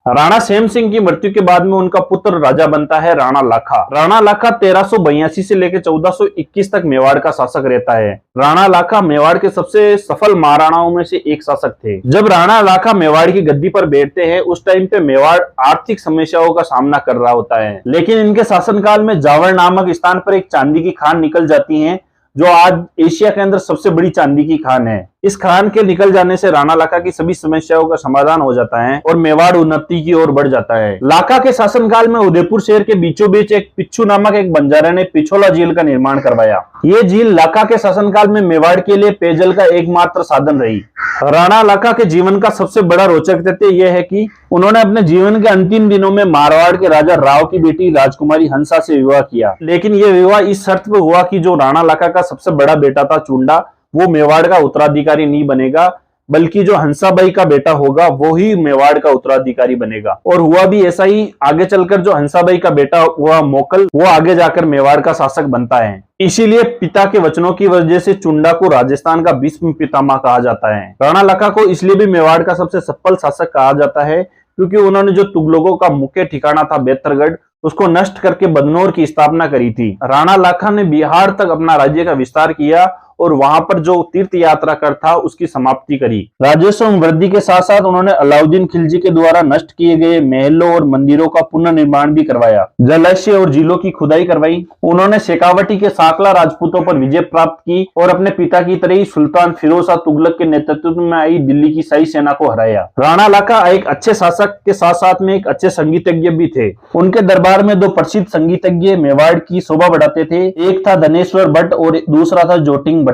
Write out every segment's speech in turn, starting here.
Rana same Singh की मृत्यु के बाद में उनका पुत्र राजा बनता है राणा लाखा। राणा लाखा 1382 से लेकर 1421 तक मेवाड़ का शासक रहता है। राणा लाखा मेवाड़ के सबसे सफल महाराणाओं में से एक शासक थे। जब राणा लाखा मेवाड़ की गद्दी पर बैठते हैं उस टाइम पे मेवाड़ आर्थिक समस्याओं का सामना कर रहा होता है, लेकिन इनके शासनकाल में जावर नामक स्थान पर एक चांदी की खान निकल जाती है, जो आज एशिया के अंदर सबसे बड़ी चांदी की खान है। इस खान के निकल जाने से राणा लाखा की सभी समस्याओं का समाधान हो जाता है और मेवाड़ उन्नति की ओर बढ़ जाता है। लाखा के शासनकाल में उदयपुर शहर के बीचों बीच एक पिच्छू नामक एक बंजारे ने पिछोला झील का निर्माण करवाया। ये झील लाखा के शासनकाल में मेवाड़ के लिए पेयजल का एकमात्र साधन रही। राणा लाखा के जीवन का सबसे बड़ा रोचक तथ्य यह है कि उन्होंने अपने जीवन के अंतिम दिनों में मारवाड़ के राजा राव की बेटी राजकुमारी हंसा से विवाह किया, लेकिन यह विवाह इस शर्त पर हुआ कि जो राणा लाखा का सबसे बड़ा बेटा था चुंडा, वो मेवाड़ का उत्तराधिकारी नहीं बनेगा, बल्कि जो हंसाबाई का बेटा होगा वो ही मेवाड़ का उत्तराधिकारी बनेगा। और हुआ भी ऐसा ही। आगे चलकर जो हंसाबाई का बेटा हुआ मोकल, वो आगे जाकर मेवाड़ का शासक बनता है। इसीलिए पिता के वचनों की वजह से चुंडा को राजस्थान का भीष्म पितामह कहा जाता है। राणा लाखा को इसलिए भी मेवाड़ का सबसे सफल शासक कहा जाता है क्योंकि उन्होंने जो तुगलकों का मुख्य ठिकाना था बेहतरगढ़, उसको नष्ट करके बदनौर की स्थापना करी थी। राणा लाखा ने बिहार तक अपना राज्य का विस्तार किया और वहां पर जो तीर्थ यात्रा कर था उसकी समाप्ति करी। राजस्व वृद्धि के साथ साथ उन्होंने अलाउद्दीन खिलजी के द्वारा नष्ट किए गए महलों और मंदिरों का पुनर्निर्माण भी करवाया। जलाशय और झीलों की खुदाई करवाई। उन्होंने शेखावटी के साकला राजपूतों पर विजय प्राप्त की और अपने पिता की तरह ही सुल्तान फिरोज शाह तुगलक के नेतृत्व में आई दिल्ली की शाही सेना को हराया। राणा लाखा एक अच्छे शासक के साथ साथ में एक अच्छे संगीतज्ञ भी थे। उनके दरबार में दो प्रसिद्ध संगीतज्ञ मेवाड़ की शोभा बढ़ाते थे। एक था धनेश्वर भट्ट और दूसरा था जोटिंग भट्ट।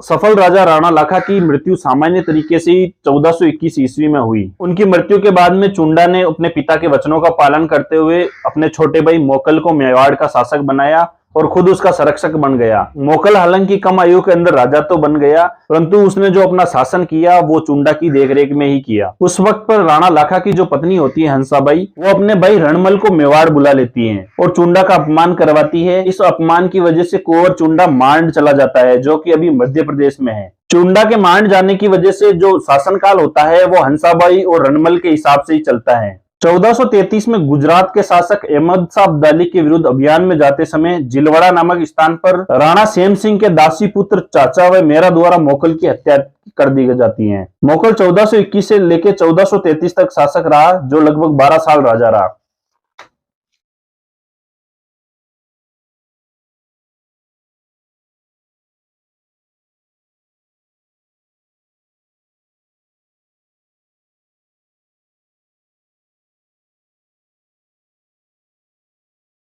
सफल राजा राणा लाखा की मृत्यु सामान्य तरीके से 1421 ईस्वी में हुई। उनकी मृत्यु के बाद में चुंडा ने अपने पिता के वचनों का पालन करते हुए अपने छोटे भाई मोकल को मेवाड़ का शासक बनाया और खुद उसका संरक्षक बन गया। मोकल हालांकि कम आयु के अंदर राजा तो बन गया, परंतु उसने जो अपना शासन किया वो चुंडा की देखरेख में ही किया। उस वक्त पर राणा लाखा की जो पत्नी होती है हंसाबाई, वो अपने भाई रणमल को मेवाड़ बुला लेती है और चुंडा का अपमान करवाती है। इस अपमान की वजह से कुंवर चुंडा मांड चला जाता है, जो कि अभी मध्य प्रदेश में है। चुंडा के मांड जाने की वजह से जो शासनकाल होता है वो हंसाबाई और रणमल के हिसाब से ही चलता है। 1433 में गुजरात के शासक अहमद शाह अब्दाली के विरुद्ध अभियान में जाते समय जिलवाड़ा नामक स्थान पर राणा सेम सिंह के दासी पुत्र चाचा व मेरा द्वारा मोकल की हत्या कर दी जाती है। मोकल 1421 से लेकर 1433 तक शासक रहा, जो लगभग 12 साल राजा रहा।